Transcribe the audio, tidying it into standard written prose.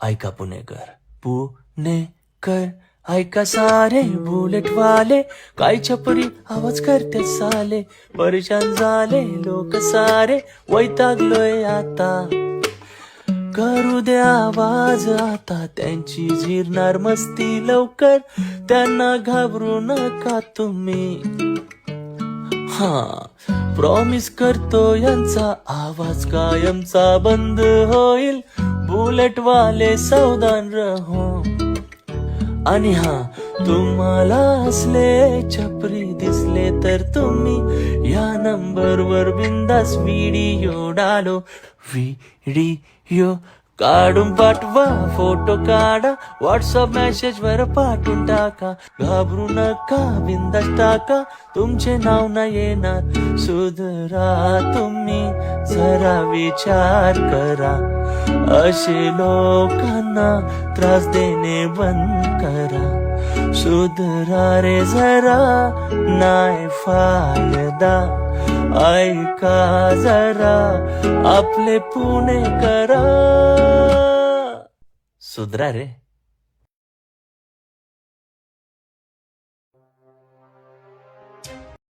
ऐका पुणेकर, पुणेकर ऐका सारे बुलेट वाले, काय छपरी आवाज करते साले, परेशान झाले लोक सारे, वैतागलोय आता. करू द्या आवाज आता, त्यांची झिरणार मस्ती लवकर, त्यांना घाबरू नका तुम्ही. प्रॉमिस करतो यांचा आवाज कायमचा बंद होईल, बुलेट वाले सावधान रहो. आणि तुम्हाला असले छपरी दिसले तर तुम्ही या नंबरवर बिंदास व्हिडिओ डालो. व्हिडिओ काढून पाठवा, फोटो काढा, व्हॉट्सअप मेसेज वर पाठवून टाका. घाबरू नका, बिंदास टाका, तुमचे नाव नाही येणार. सुधरा तुम्ही, जरा विचार करा, असे लोकांना त्रास देणे बंद करा. सुधरा रे जरा, नाही फायदा, ऐका जरा आपले पुणे करा. सुधरा रे.